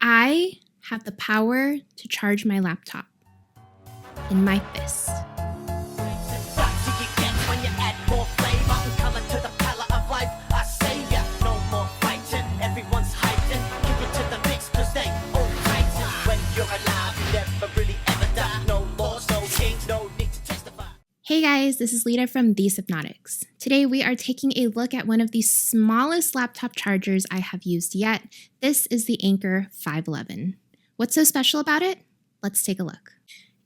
I have the power to charge my laptop in my fist. Hey guys, this is Lida from the Sypnotix. Today we are taking a look at one of the smallest laptop chargers I have used yet. This is the Anker 511. What's so special about it? Let's take a look.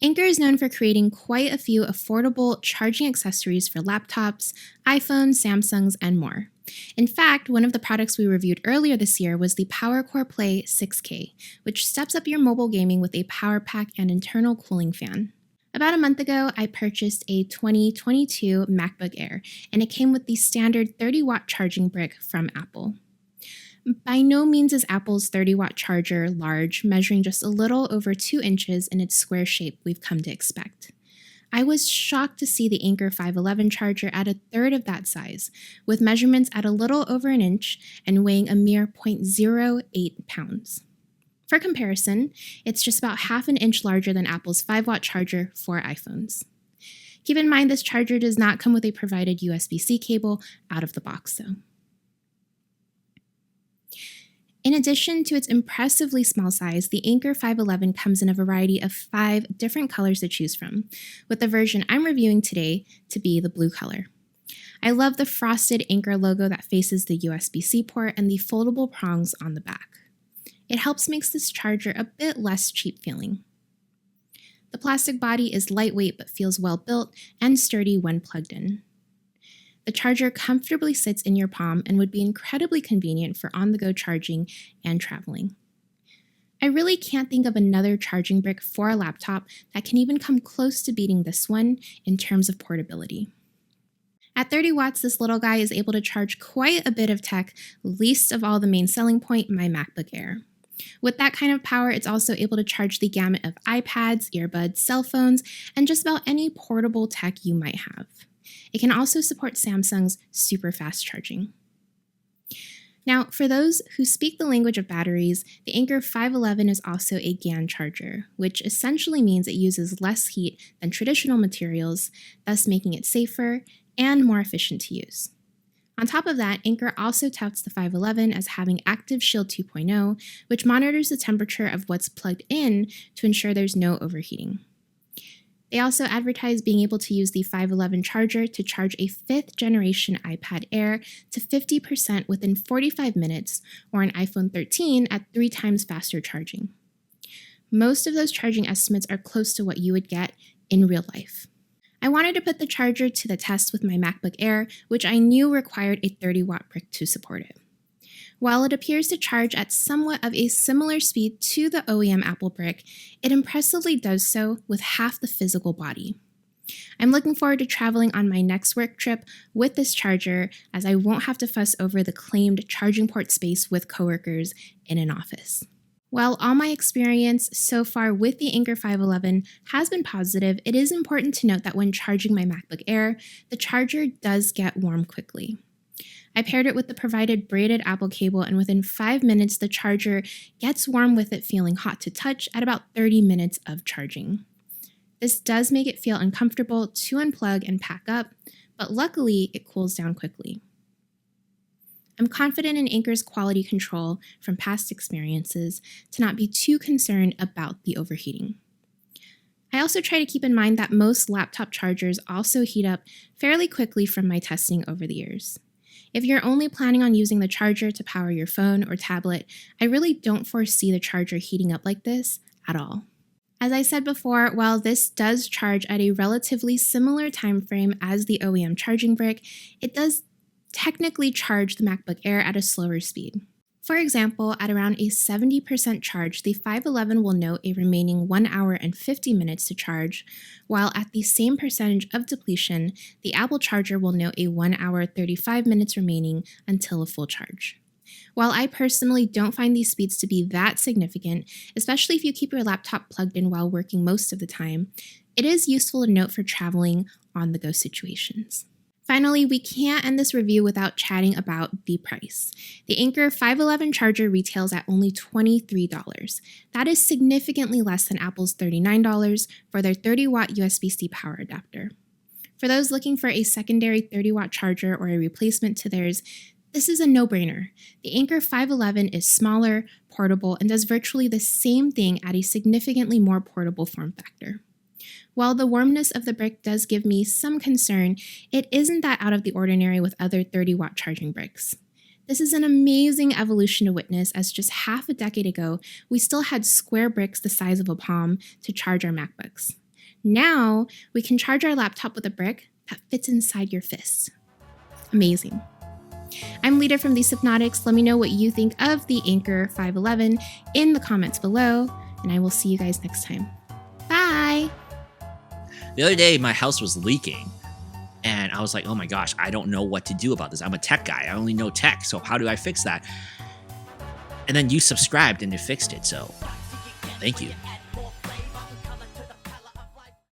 Anker is known for creating quite a few affordable charging accessories for laptops, iPhones, Samsungs, and more. In fact, one of the products we reviewed earlier this year was the PowerCore Play 6K, which steps up your mobile gaming with a power pack and internal cooling fan. About a month ago, I purchased a 2022 MacBook Air, and it came with the standard 30-watt charging brick from Apple. By no means is Apple's 30-watt charger large, measuring just a little over 2 inches in its square shape we've come to expect. I was shocked to see the Anker 511 charger at a third of that size, with measurements at a little over an inch and weighing a mere 0.08 pounds. For comparison, it's just about half an inch larger than Apple's 5-watt charger for iPhones. Keep in mind this charger does not come with a provided USB-C cable out of the box though. In addition to its impressively small size, the Anker 511 comes in a variety of 5 different colors to choose from, with the version I'm reviewing today to be the blue color. I love the frosted Anker logo that faces the USB-C port and the foldable prongs on the back. It helps make this charger a bit less cheap feeling. The plastic body is lightweight but feels well built and sturdy when plugged in. The charger comfortably sits in your palm and would be incredibly convenient for on-the-go charging and traveling. I really can't think of another charging brick for a laptop that can even come close to beating this one in terms of portability. At 30 watts, this little guy is able to charge quite a bit of tech, least of all the main selling point, my MacBook Air. With that kind of power, it's also able to charge the gamut of iPads, earbuds, cell phones, and just about any portable tech you might have. It can also support Samsung's super fast charging. Now, for those who speak the language of batteries, the Anker 511 is also a GaN charger, which essentially means it uses less heat than traditional materials, thus making it safer and more efficient to use. On top of that, Anker also touts the 511 as having Active Shield 2.0, which monitors the temperature of what's plugged in to ensure there's no overheating. They also advertise being able to use the 511 charger to charge a 5th generation iPad Air to 50% within 45 minutes, or an iPhone 13 at 3 times faster charging. Most of those charging estimates are close to what you would get in real life. I wanted to put the charger to the test with my MacBook Air, which I knew required a 30-watt brick to support it. While it appears to charge at somewhat of a similar speed to the OEM Apple brick, it impressively does so with half the physical body. I'm looking forward to traveling on my next work trip with this charger, as I won't have to fuss over the claimed charging port space with coworkers in an office. While all my experience so far with the Anker 511 has been positive, it is important to note that when charging my MacBook Air, the charger does get warm quickly. I paired it with the provided braided Apple cable, and within 5 minutes, the charger gets warm with it feeling hot to touch at about 30 minutes of charging. This does make it feel uncomfortable to unplug and pack up, but luckily it cools down quickly. I'm confident in Anker's quality control from past experiences to not be too concerned about the overheating. I also try to keep in mind that most laptop chargers also heat up fairly quickly from my testing over the years. If you're only planning on using the charger to power your phone or tablet, I really don't foresee the charger heating up like this at all. As I said before, while this does charge at a relatively similar time frame as the OEM charging brick, it does technically charge the MacBook Air at a slower speed. For example, at around a 70% charge, the 511 will note a remaining 1 hour and 50 minutes to charge, while at the same percentage of depletion, the Apple charger will note a 1 hour 35 minutes remaining until a full charge. While I personally don't find these speeds to be that significant, especially if you keep your laptop plugged in while working most of the time, it is useful to note for traveling on-the-go situations. Finally, we can't end this review without chatting about the price. The Anker 511 charger retails at only $23. That is significantly less than Apple's $39 for their 30-watt USB-C power adapter. For those looking for a secondary 30-watt charger or a replacement to theirs, this is a no-brainer. The Anker 511 is smaller, portable, and does virtually the same thing at a significantly more portable form factor. While the warmness of the brick does give me some concern, it isn't that out of the ordinary with other 30-watt charging bricks. This is an amazing evolution to witness, as just half a decade ago, we still had square bricks the size of a palm to charge our MacBooks. Now, we can charge our laptop with a brick that fits inside your fist. Amazing. I'm Lida from the Sypnotix. Let me know what you think of the Anker 511 in the comments below, and I will see you guys next time. Bye! The other day, my house was leaking, and I was like, oh my gosh, I don't know what to do about this. I'm a tech guy. I only know tech, so how do I fix that? And then you subscribed and you fixed it, so thank you.